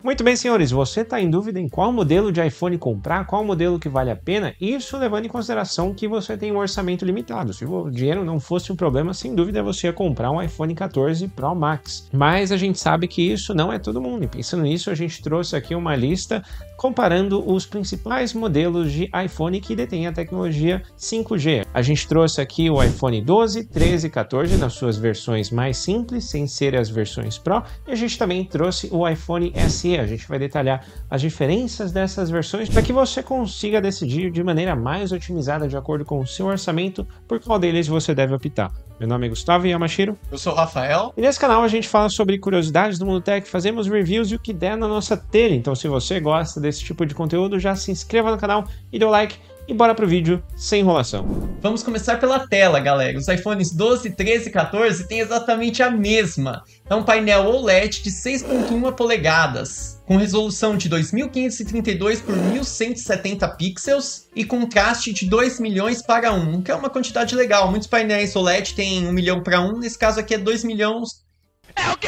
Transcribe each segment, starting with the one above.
Muito bem, senhores, você está em dúvida em qual modelo de iPhone comprar, qual modelo que vale a pena? Isso levando em consideração que você tem um orçamento limitado. Se o dinheiro não fosse um problema, sem dúvida você ia comprar um iPhone 14 Pro Max. Mas a gente sabe que isso não é todo mundo. E pensando nisso, a gente trouxe aqui uma lista comparando os principais modelos de iPhone que detêm a tecnologia 5G. A gente trouxe aqui o iPhone 12, 13 e 14 nas suas versões mais simples, sem ser as versões Pro. E a gente também trouxe o iPhone SE. A gente vai detalhar as diferenças dessas versões para que você consiga decidir de maneira mais otimizada de acordo com o seu orçamento por qual deles você deve optar. Meu nome é Gustavo Yamashiro. Eu sou o Rafael. E nesse canal a gente fala sobre curiosidades do mundo tech, fazemos reviews e o que der na nossa telha. Então se você gosta desse tipo de conteúdo, já se inscreva no canal e dê o like. E bora pro vídeo, sem enrolação. Vamos começar pela tela, galera. Os iPhones 12, 13 e 14 têm exatamente a mesma. É um painel OLED de 6.1 polegadas, com resolução de 2532 por 1170 pixels e contraste de 2 milhões para 1, que é uma quantidade legal. Muitos painéis OLED têm 1 milhão para 1, nesse caso aqui é 2 milhões... É o quê?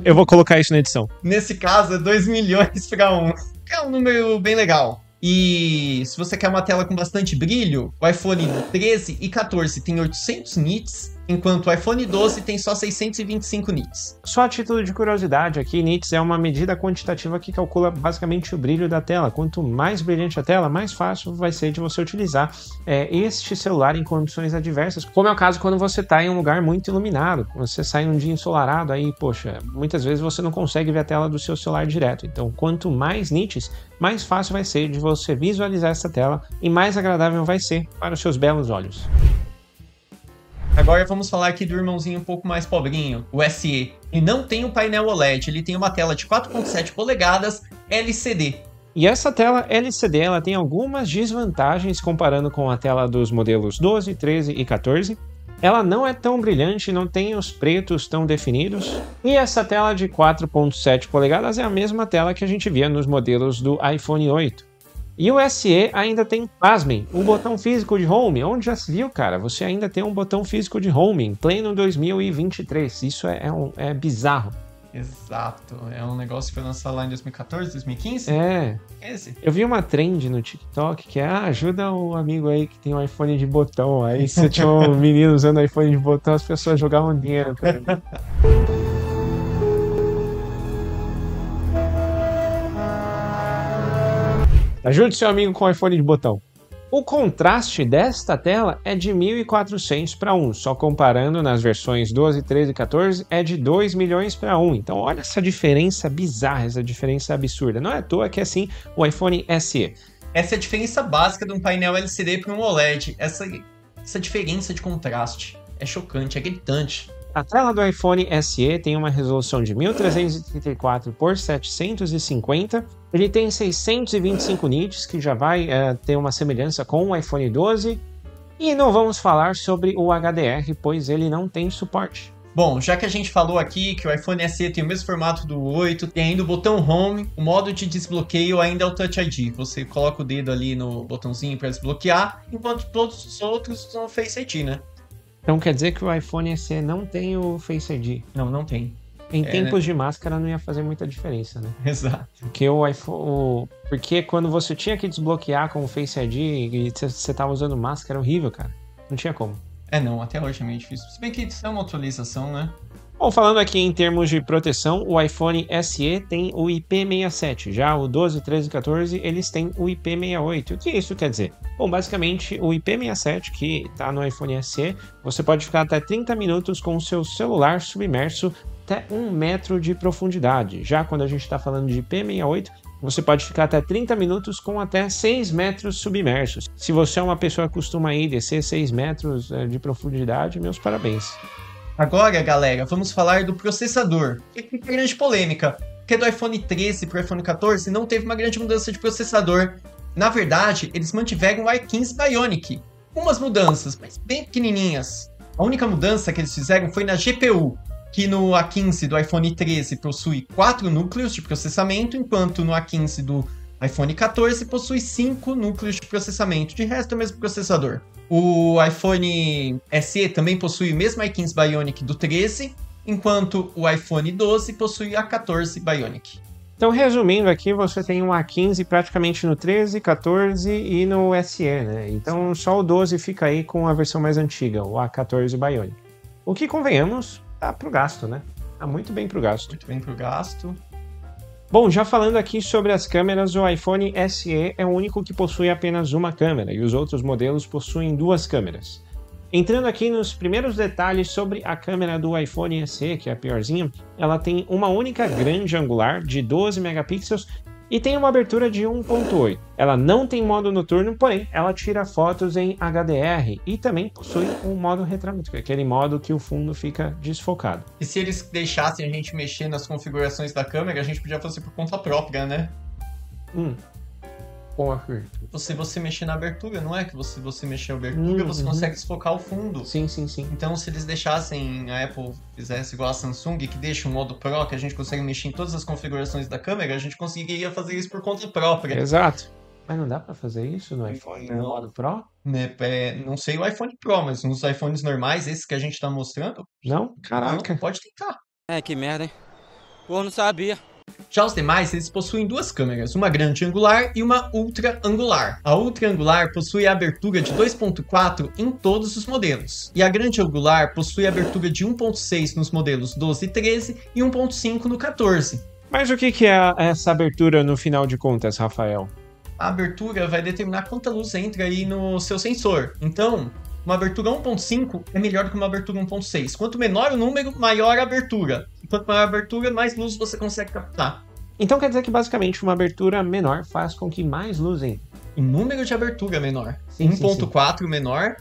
Eu vou colocar isso na edição. Nesse caso é 2 milhões para 1, que é um número bem legal. E se você quer uma tela com bastante brilho, o iPhone 13 e 14 tem 800 nits, enquanto o iPhone 12 tem só 625 nits. Só a título de curiosidade aqui, nits é uma medida quantitativa que calcula basicamente o brilho da tela. Quanto mais brilhante a tela, mais fácil vai ser de você utilizar este celular em condições adversas, como é o caso quando você está em um lugar muito iluminado. Quando você sai num dia ensolarado, aí, poxa, muitas vezes você não consegue ver a tela do seu celular direto. Então, quanto mais nits, mais fácil vai ser de você visualizar essa tela e mais agradável vai ser para os seus belos olhos. Agora vamos falar aqui do irmãozinho um pouco mais pobrinho, o SE. Ele não tem um painel OLED, ele tem uma tela de 4.7 polegadas LCD. E essa tela LCD ela tem algumas desvantagens comparando com a tela dos modelos 12, 13 e 14. Ela não é tão brilhante, não tem os pretos tão definidos. E essa tela de 4.7 polegadas é a mesma tela que a gente via nos modelos do iPhone 8. E o SE ainda tem, pasmem, um botão físico de home. Onde já se viu, cara? Você ainda tem um botão físico de home em pleno 2023. Isso é bizarro. Exato. É um negócio que foi lançado lá em 2014, 2015? É. Esse. Eu vi uma trend no TikTok que é, ajuda o amigo aí que tem um iPhone de botão. Aí você tinha um menino usando iPhone de botão, as pessoas jogavam dinheiro, cara. Ajude seu amigo com o iPhone de botão. O contraste desta tela é de 1400 para 1, só comparando nas versões 12, 13 e 14 é de 2 milhões para 1. Então olha essa diferença bizarra, essa diferença absurda. Não é à toa que é assim o iPhone SE. Essa é a diferença básica de um painel LCD para um OLED. Essa diferença de contraste é chocante, é gritante. A tela do iPhone SE tem uma resolução de 1334 por 750. Ele tem 625 nits, que já vai ter uma semelhança com o iPhone 12. E não vamos falar sobre o HDR, pois ele não tem suporte. Bom, já que a gente falou aqui que o iPhone SE tem o mesmo formato do 8, tem ainda o botão Home, o modo de desbloqueio ainda é o Touch ID. Você coloca o dedo ali no botãozinho para desbloquear, enquanto todos os outros usam o Face ID, né? Então quer dizer que o iPhone SE não tem o Face ID? Não, não tem. Em tempos de máscara não ia fazer muita diferença, né? Exato. Porque o iPhone, porque quando você tinha que desbloquear com o Face ID e você tava usando máscara, era horrível, cara. Não tinha como. Não, até hoje é meio difícil. Se bem que isso é uma atualização, né? Bom, falando aqui em termos de proteção, o iPhone SE tem o IP67, já o 12, 13 e 14 eles têm o IP68. O que isso quer dizer? Bom, basicamente o IP67 que está no iPhone SE, você pode ficar até 30 minutos com o seu celular submerso até 1 metro de profundidade. Já quando a gente está falando de IP68, você pode ficar até 30 minutos com até 6 metros submersos. Se você é uma pessoa que costuma ir descer 6 metros de profundidade, meus parabéns. Agora, galera, vamos falar do processador. Que é uma grande polêmica, porque do iPhone 13 para o iPhone 14 não teve uma grande mudança de processador. Na verdade, eles mantiveram o A15 Bionic. Umas mudanças, mas bem pequenininhas. A única mudança que eles fizeram foi na GPU, que no A15 do iPhone 13 possui 4 núcleos de processamento, enquanto no A15 do iPhone 14 possui 5 núcleos de processamento, de resto é o mesmo processador. O iPhone SE também possui o mesmo A15 Bionic do 13, enquanto o iPhone 12 possui a 14 Bionic. Então, resumindo aqui, você tem um A15 praticamente no 13, 14 e no SE, né? Então, só o 12 fica aí com a versão mais antiga, o A14 Bionic. O que, convenhamos, tá pro gasto, né? Tá muito bem pro gasto. Muito bem pro gasto. Bom, já falando aqui sobre as câmeras, o iPhone SE é o único que possui apenas uma câmera e os outros modelos possuem duas câmeras. Entrando aqui nos primeiros detalhes sobre a câmera do iPhone SE, que é a piorzinha, ela tem uma única grande angular de 12 megapixels e tem uma abertura de 1.8. Ela não tem modo noturno, porém ela tira fotos em HDR e também possui um modo retrato, que é aquele modo que o fundo fica desfocado. E se eles deixassem a gente mexer nas configurações da câmera, a gente podia fazer por conta própria, né? Se você mexer na abertura, não é que você mexer na abertura, você consegue desfocar o fundo. Sim. Então, se eles deixassem, a Apple fizesse igual a Samsung, que deixa o modo Pro, que a gente consegue mexer em todas as configurações da câmera, a gente conseguiria fazer isso por conta própria. Exato. Mas não dá pra fazer isso no iPhone, no modo Pro? Não sei o iPhone Pro, mas nos iPhones normais, esses que a gente tá mostrando... Não? Caraca. Não, pode tentar. Que merda, hein? Pô, não sabia. Já os demais, eles possuem duas câmeras, uma grande angular e uma ultra angular. A ultra angular possui a abertura de 2.4 em todos os modelos, e a grande angular possui a abertura de 1.6 nos modelos 12 e 13 e 1.5 no 14. Mas o que é essa abertura no final de contas, Rafael? A abertura vai determinar quanta luz entra aí no seu sensor. Então, uma abertura 1.5 é melhor do que uma abertura 1.6. Quanto menor o número, maior a abertura. E quanto maior a abertura, mais luz você consegue captar. Então quer dizer que basicamente uma abertura menor faz com que mais luz entre. O número de abertura menor. 1.4 menor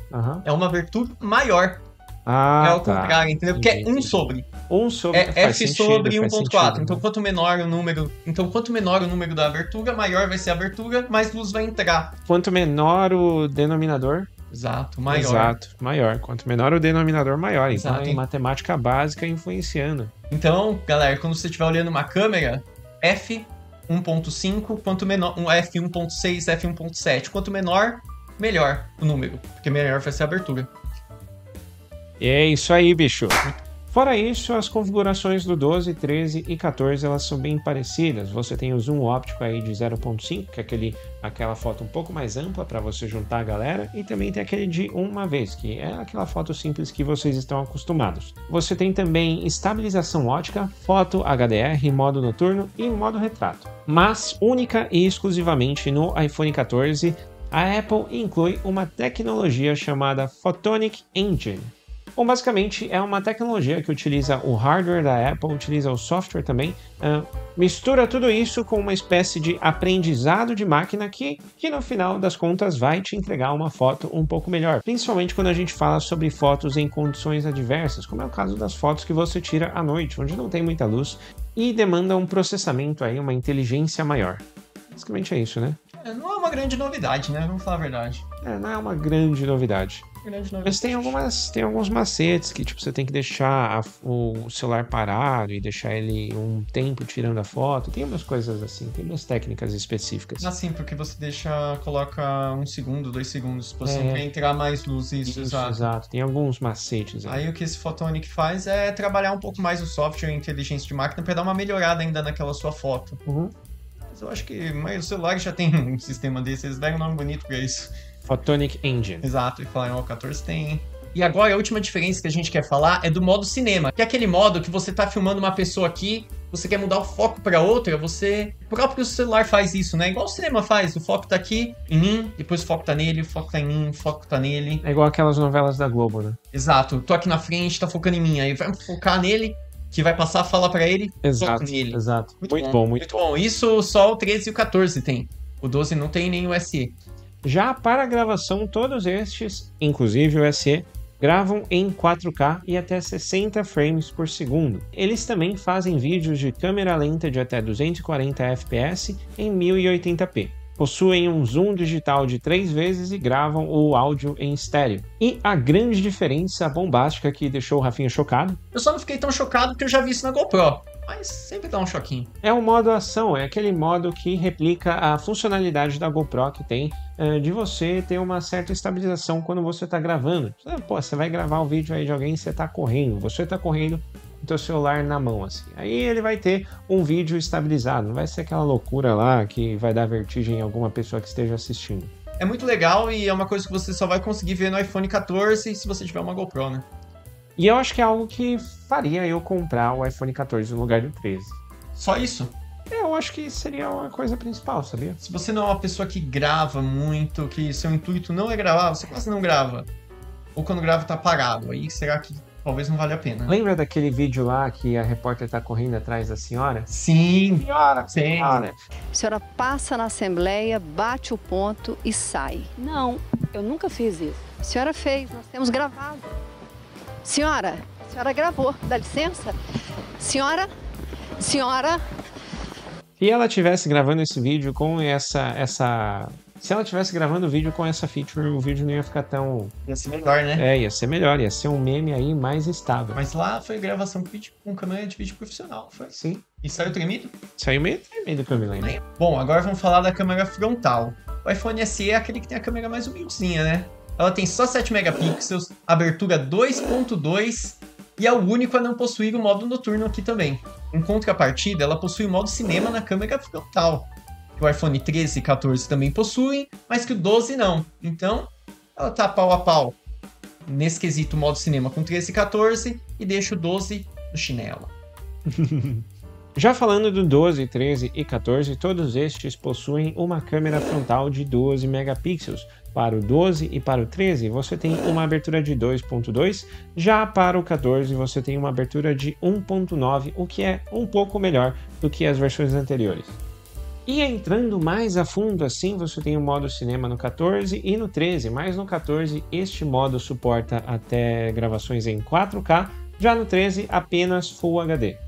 é uma abertura maior. É o contrário, entendeu? Porque é 1 sobre. 1 sobre. É F sobre 1.4. Então quanto menor o número da abertura, maior vai ser a abertura, mais luz vai entrar. Quanto menor o denominador, exato, maior. Exato, maior. Quanto menor o denominador, maior. Exato. Então é matemática básica influenciando. Então, galera, quando você estiver olhando uma câmera, F1.5, quanto menor, F1.6, F1.7. Quanto menor, melhor o número, porque melhor vai ser a abertura. E é isso aí, bicho. Fora isso, as configurações do 12, 13 e 14 elas são bem parecidas. Você tem o zoom óptico aí de 0.5, que é aquela foto um pouco mais ampla para você juntar a galera, e também tem aquele de uma vez, que é aquela foto simples que vocês estão acostumados. Você tem também estabilização ótica, foto HDR, modo noturno e modo retrato. Mas única e exclusivamente no iPhone 14, a Apple inclui uma tecnologia chamada Photonic Engine. Bom, basicamente é uma tecnologia que utiliza o hardware da Apple, utiliza o software também, mistura tudo isso com uma espécie de aprendizado de máquina que no final das contas vai te entregar uma foto um pouco melhor. Principalmente quando a gente fala sobre fotos em condições adversas, como é o caso das fotos que você tira à noite, onde não tem muita luz e demanda um processamento aí, uma inteligência maior. Basicamente é isso, né? Não é uma grande novidade, né? Vamos falar a verdade. Não é uma grande novidade. Mas tem alguns macetes que tipo, você tem que deixar o celular parado e deixar ele um tempo tirando a foto. Tem umas coisas assim, tem umas técnicas específicas. Assim, porque você coloca 1 segundo, 2 segundos, você quer entrar mais luz, isso, exato. Tem alguns macetes aí o que esse Photonic faz é trabalhar um pouco mais o software e a inteligência de máquina para dar uma melhorada ainda naquela sua foto. Mas eu acho que o celular já tem um sistema desse, eles deram um nome bonito pra isso. Photonic Engine. Exato, e falaram, o 14 tem. E agora a última diferença que a gente quer falar é do modo cinema, que é aquele modo que você tá filmando uma pessoa aqui, você quer mudar o foco pra outra, o próprio celular faz isso, né? Igual o cinema faz, o foco tá aqui em mim, depois o foco tá nele, o foco tá em mim, o foco tá nele. É igual aquelas novelas da Globo, né? Exato, tô aqui na frente, tá focando em mim, aí vai focar nele, que vai passar a falar pra ele, exato, foca nele. Exato, muito bom. Isso só o 13 e o 14 tem, o 12 não tem nem o SE. Já para a gravação, todos estes, inclusive o SE, gravam em 4K e até 60 frames por segundo. Eles também fazem vídeos de câmera lenta de até 240 fps em 1080p. Possuem um zoom digital de 3 vezes e gravam o áudio em estéreo. E a grande diferença bombástica que deixou o Rafinha chocado... Eu só não fiquei tão chocado porque eu já vi isso na GoPro. Mas sempre dá um choquinho. É o modo ação, é aquele modo que replica a funcionalidade da GoPro que tem de você ter uma certa estabilização quando você está gravando. Pô, você vai gravar um vídeo aí de alguém e você está correndo. Você está correndo, o teu celular na mão, assim. Aí ele vai ter um vídeo estabilizado, não vai ser aquela loucura lá que vai dar vertigem em alguma pessoa que esteja assistindo. É muito legal e é uma coisa que você só vai conseguir ver no iPhone 14 se você tiver uma GoPro, né? E eu acho que é algo que faria eu comprar o iPhone 14 no lugar do 13. Só isso? Eu acho que seria uma coisa principal, sabia? Se você não é uma pessoa que grava muito, que seu intuito não é gravar, você quase não grava. Ou quando grava tá parado, aí será que talvez não vale a pena? Lembra daquele vídeo lá que a repórter tá correndo atrás da senhora? Sim, Senhora, sim. senhora. A senhora passa na Assembleia, bate o ponto e sai. Não, eu nunca fiz isso. A senhora fez, nós temos gravado. Senhora, a senhora gravou, dá licença? Senhora. Se ela tivesse gravando esse vídeo com Se ela tivesse gravando o vídeo com essa feature, o vídeo não ia ficar tão... Ia ser melhor, né? Ia ser melhor, ia ser um meme aí mais estável. Mas lá foi gravação com câmera de vídeo profissional, foi? Sim. E saiu tremido? Saiu meio tremido que eu me lembro. Bom, agora vamos falar da câmera frontal. O iPhone SE é aquele que tem a câmera mais humildezinha, né? Ela tem só 7 megapixels, abertura 2.2 e é o único a não possuir o modo noturno aqui também. Em contrapartida, ela possui o modo cinema na câmera frontal. O iPhone 13 e 14 também possuem, mas que o 12 não. Então, ela tá pau a pau nesse quesito modo cinema com 13 e 14 e deixa o 12 no chinelo. Já falando do 12, 13 e 14, todos estes possuem uma câmera frontal de 12 megapixels. Para o 12 e para o 13, você tem uma abertura de 2.2, já para o 14 você tem uma abertura de 1.9, o que é um pouco melhor do que as versões anteriores. E entrando mais a fundo assim, você tem o modo cinema no 14 e no 13, mas no 14 este modo suporta até gravações em 4K, já no 13 apenas Full HD.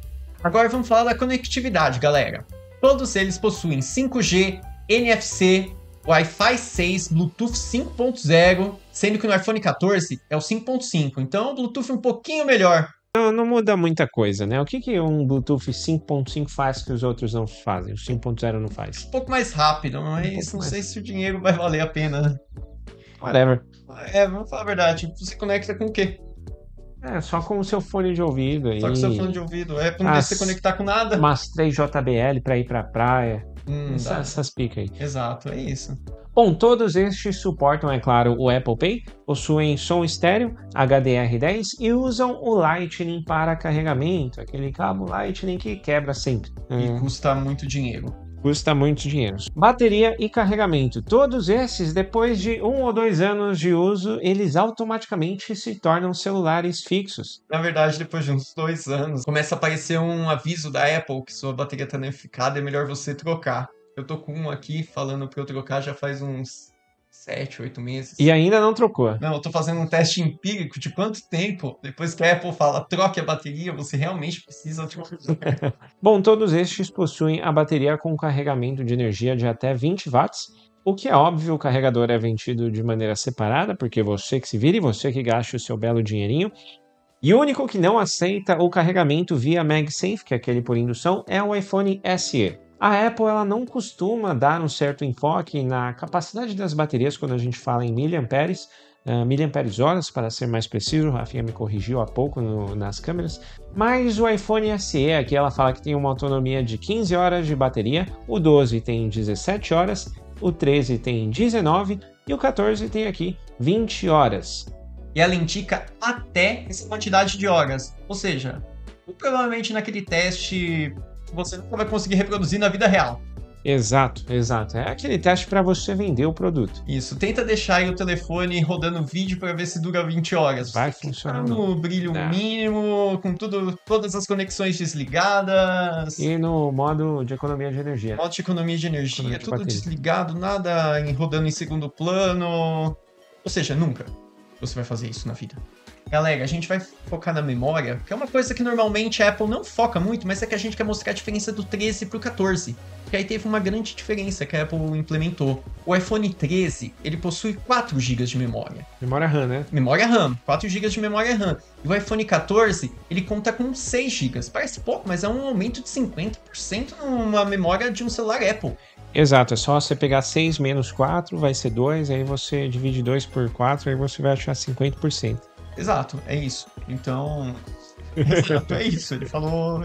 Agora vamos falar da conectividade, galera. Todos eles possuem 5G, NFC, Wi-Fi 6, Bluetooth 5.0, sendo que no iPhone 14 é o 5.5, então o Bluetooth é um pouquinho melhor. Não muda muita coisa, né? O que um Bluetooth 5.5 faz que os outros não fazem? O 5.0 não faz. Um pouco mais rápido, mas não sei se o dinheiro vai valer a pena. Whatever. Vamos falar a verdade. Você conecta com o quê? Só com o seu fone de ouvido. Só com o seu fone de ouvido. Pra não se conectar com nada. Umas 3 JBL pra ir pra praia. Essas picas aí. Exato, é isso. Bom, todos estes suportam, é claro, o Apple Pay, possuem som estéreo, HDR10 e usam o Lightning para carregamento, aquele cabo Lightning que quebra sempre. E custa muito dinheiro. Custa muito dinheiro. Bateria e carregamento. Todos esses, depois de 1 ou 2 anos de uso, eles automaticamente se tornam celulares fixos. Na verdade, depois de uns 2 anos, começa a aparecer um aviso da Apple que sua bateria está danificada, é melhor você trocar. Eu tô com um aqui falando pra eu trocar já faz uns 7, 8 meses. E ainda não trocou? Não, eu tô fazendo um teste empírico de quanto tempo, depois que a Apple fala troque a bateria, você realmente precisa trocar. Bom, todos estes possuem a bateria com carregamento de energia de até 20 watts, o que é óbvio, o carregador é vendido de maneira separada, porque você que se vira e você que gasta o seu belo dinheirinho. E o único que não aceita o carregamento via MagSafe, que é aquele por indução, é o iPhone SE. A Apple ela não costuma dar um certo enfoque na capacidade das baterias quando a gente fala em miliamperes, miliampères-horas para ser mais preciso, o Rafinha me corrigiu há pouco nas câmeras, mas o iPhone SE aqui ela fala que tem uma autonomia de 15 horas de bateria, o 12 tem 17 horas, o 13 tem 19 e o 14 tem aqui 20 horas. E ela indica até essa quantidade de horas, ou seja, provavelmente naquele teste você nunca vai conseguir reproduzir na vida real. Exato. É aquele teste para você vender o produto. Isso, tenta deixar aí o telefone rodando vídeo para ver se dura 20 horas. Vai funcionar. No brilho mínimo, com todas as conexões desligadas. E no modo de economia de energia. Modo de economia de energia, tudo desligado, nada rodando em segundo plano. Ou seja, nunca você vai fazer isso na vida. Galera, a gente vai focar na memória, que é uma coisa que normalmente a Apple não foca muito, mas é que a gente quer mostrar a diferença do 13 pro 14. Porque aí teve uma grande diferença que a Apple implementou. O iPhone 13, ele possui 4 GB de memória. Memória RAM, né? Memória RAM, 4 GB de memória RAM. E o iPhone 14, ele conta com 6 GB. Parece pouco, mas é um aumento de 50% numa memória de um celular Apple. Exato, é só você pegar 6 menos 4, vai ser 2, aí você divide 2 por 4, aí você vai achar 50%. Exato, é isso. Então, Exato, é isso. Ele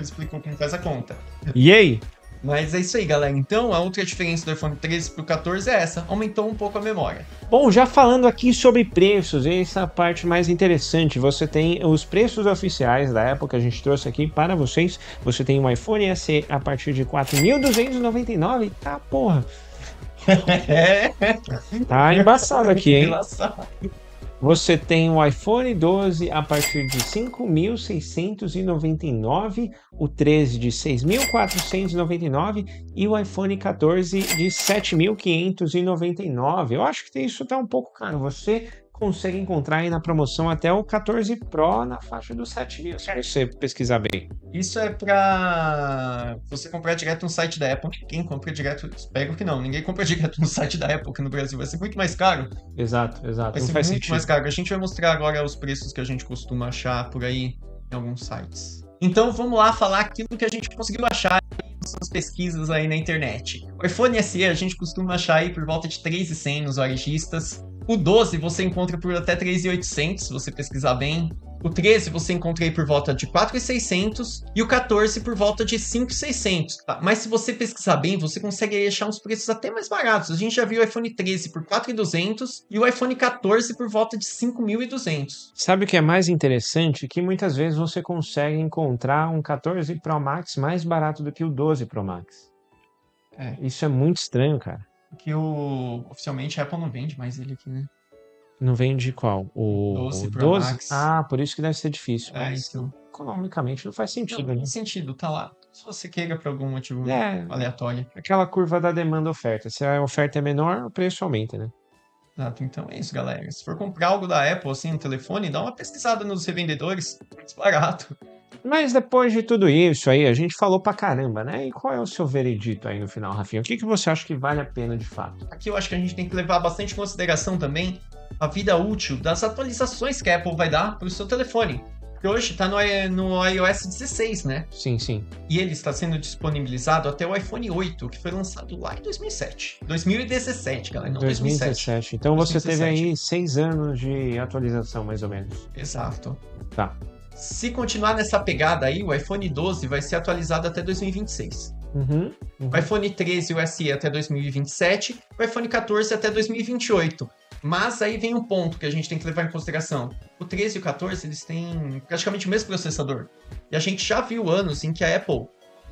explicou como faz a conta. E aí? Mas é isso aí, galera. Então, a outra diferença do iPhone 13 pro 14 é essa. Aumentou um pouco a memória. Bom, já falando aqui sobre preços, essa parte mais interessante, você tem os preços oficiais da Apple que a gente trouxe aqui para vocês. Você tem um iPhone SE a partir de R$ 4.299. Tá, porra. Tá embaçado aqui, hein? Você tem o iPhone 12 a partir de R$ 5.699, o 13 de R$ 6.499 e o iPhone 14 de R$ 7.599. Eu acho que isso tá um pouco caro. Você consegue encontrar aí na promoção até o 14 Pro na faixa dos 7.000, se você pesquisar bem. Isso é pra você comprar direto no site da Apple. Quem compra direto, espero que não. Ninguém compra direto no site da Apple, que no Brasil vai ser muito mais caro. Exato. Vai Não ser faz muito sentido. mais caro. A gente vai mostrar agora os preços que a gente costuma achar por aí em alguns sites. Então vamos lá falar aquilo que a gente conseguiu achar nas pesquisas aí na internet. O iPhone SE a gente costuma achar aí por volta de R$ 3.100 nos varejistas. O 12 você encontra por até R$ 3.800, se você pesquisar bem. O 13 você encontra aí por volta de R$ 4.600 e o 14 por volta de R$ 5.600. Tá? Mas se você pesquisar bem, você consegue aí achar uns preços até mais baratos. A gente já viu o iPhone 13 por R$ 4.200 e o iPhone 14 por volta de R$ 5.200. Sabe o que é mais interessante? Que muitas vezes você consegue encontrar um 14 Pro Max mais barato do que o 12 Pro Max. Isso é muito estranho, cara. Que oficialmente a Apple não vende mais ele aqui, né? Não vende qual? O 12 Pro 12? Max. Ah, por isso que deve ser difícil. Mas Então. economicamente não faz sentido, Não né? tem sentido, tá lá. Se você queira por algum motivo É. aleatório. Aquela curva da demanda-oferta. Se a oferta é menor, o preço aumenta, né? Exato, então é isso, galera. Se for comprar algo da Apple, assim, no telefone, dá uma pesquisada nos revendedores. É mais barato. Mas depois de tudo isso aí, a gente falou pra caramba, né? E qual é o seu veredito aí no final, Rafinha? O que você acha que vale a pena de fato? Aqui eu acho que a gente tem que levar bastante em consideração também a vida útil das atualizações que a Apple vai dar para o seu telefone. Que hoje está no iOS 16, né? Sim. E ele está sendo disponibilizado até o iPhone 8, que foi lançado lá em 2007. 2017, galera, não 2007. Então 2017. você teve aí 6 anos de atualização, mais ou menos. Exato. Tá. Se continuar nessa pegada aí, o iPhone 12 vai ser atualizado até 2026. O iPhone 13 e o SE até 2027, o iPhone 14 até 2028. Mas aí vem um ponto que a gente tem que levar em consideração. O 13 e o 14, eles têm praticamente o mesmo processador. E a gente já viu anos em que a Apple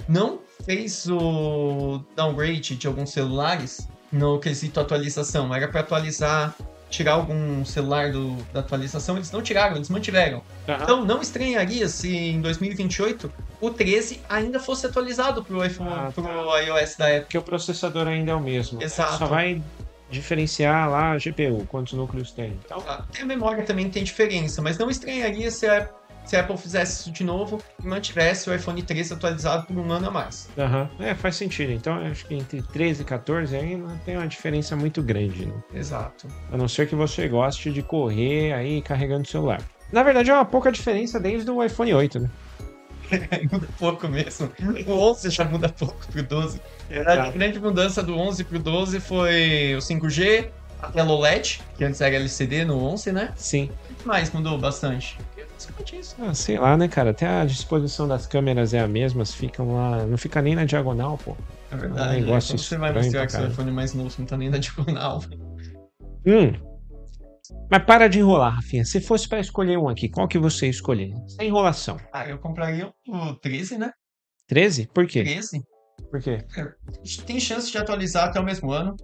não fez o downgrade de alguns celulares no quesito atualização. Era para atualizar, tirar algum celular da atualização, eles não tiraram, eles mantiveram. Então não estranharia se em 2028 o 13 ainda fosse atualizado pro iPhone, pro iOS da Apple. Porque o processador ainda é o mesmo. Exato. Só vai diferenciar lá a GPU, quantos núcleos tem. Então, a memória também tem diferença, mas não estranharia se a Apple fizesse isso de novo e mantivesse o iPhone 13 atualizado por um ano a mais. faz sentido. Então, eu acho que entre 13 e 14 aí não tem uma diferença muito grande, né? Exato. A não ser que você goste de correr aí carregando o celular. Na verdade, é uma pouca diferença desde o iPhone 8, né? Muda pouco mesmo. O 11 já muda pouco pro 12. A grande mudança do 11 pro 12 foi o 5G, a tela OLED, que antes era LCD no 11, né? Sim. O que mais mudou bastante? Isso. Sei lá, né, cara? Até a disposição das câmeras é a mesma, ficam lá, não fica nem na diagonal, pô. É verdade. Negócio você vai mostrar que seu iPhone mais novo não tá nem na diagonal. Mas para de enrolar, Rafinha. Se fosse para escolher um aqui, qual que você escolheria? Sem enrolação. Eu compraria o 13, né? 13? Por quê? 13. Por quê? Tem chance de atualizar até o mesmo ano.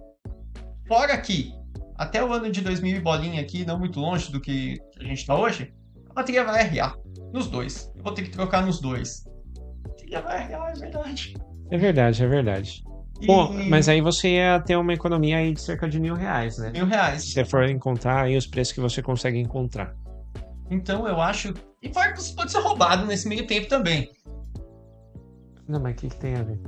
Fora que, até o ano de 2000 e bolinha aqui, não muito longe do que a gente tá hoje, a bateria vai RA. Nos dois. Eu vou ter que trocar nos dois. A bateria vai RA, é verdade. É verdade. Bom, mas aí você ia ter uma economia aí de cerca de R$1.000, né? R$1.000. Se você for encontrar aí os preços que você consegue encontrar. Então eu acho... E fora que você pode ser roubado nesse meio tempo também. Não, mas o que tem a ver?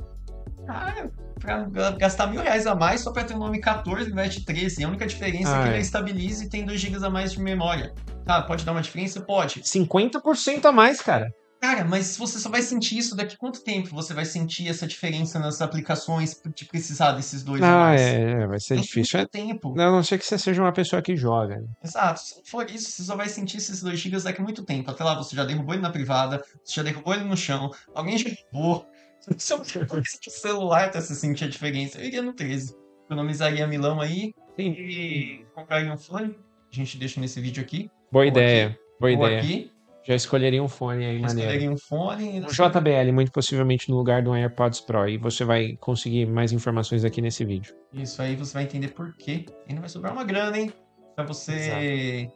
Pra gastar R$1.000 a mais só pra ter um nome 14 ao invés de 13. A única diferença é que ele estabiliza e tem 2 GB a mais de memória. Tá, pode dar uma diferença? Pode. 50% a mais, cara. Cara, mas você só vai sentir isso daqui quanto tempo você vai sentir essa diferença nas aplicações de precisar desses dois a mais? Vai ser difícil. Muito tempo. A não ser que você seja uma pessoa que joga, né? Exato. Se não for isso, você só vai sentir esses 2 GB daqui a muito tempo. Até lá, você já derrubou ele na privada, você já derrubou ele no chão, alguém já derrubou. Seu celular tá se sentir a diferença. Eu iria no 13. Economizaria milão aí e compraria um fone. A gente deixa nesse vídeo aqui. Boa Ou ideia. Boa Ou ideia. aqui. Já escolheria um fone aí, maneiro. Escolheria um fone. Um JBL, muito possivelmente no lugar do AirPods Pro. E você vai conseguir mais informações aqui nesse vídeo. Isso aí você vai entender por quê. Ainda vai sobrar uma grana, hein? Pra você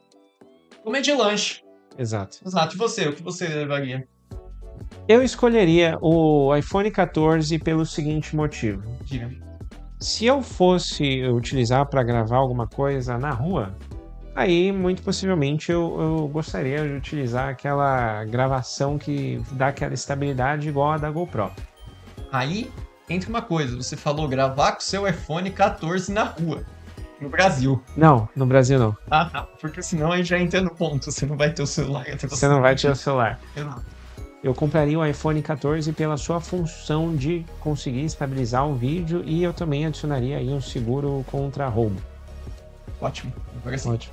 comer de lanche. Exato. Exato. E você? O que você levaria? Eu escolheria o iPhone 14 pelo seguinte motivo. Diga. Se eu fosse utilizar para gravar alguma coisa na rua, aí muito possivelmente eu gostaria de utilizar aquela gravação que dá aquela estabilidade igual a da GoPro. Aí entra uma coisa, você falou gravar com seu iPhone 14 na rua, no Brasil. Não, no Brasil não. Ah, tá. Porque senão aí já entra no ponto, você não vai ter o celular. Você não vai ter o celular. Exato. Eu compraria o iPhone 14 pela sua função de conseguir estabilizar o vídeo e eu também adicionaria aí um seguro contra roubo. Ótimo. Agora sim. Ótimo.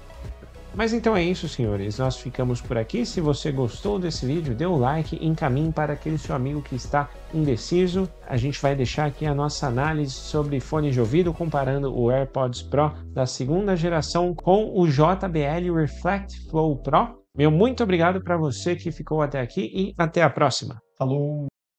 Mas então é isso, senhores. Nós ficamos por aqui. Se você gostou desse vídeo, dê um like e encaminhe para aquele seu amigo que está indeciso. A gente vai deixar aqui a nossa análise sobre fone de ouvido, comparando o AirPods Pro da 2ª geração com o JBL Reflect Flow Pro. Meu muito obrigado para você que ficou até aqui e até a próxima. Falou.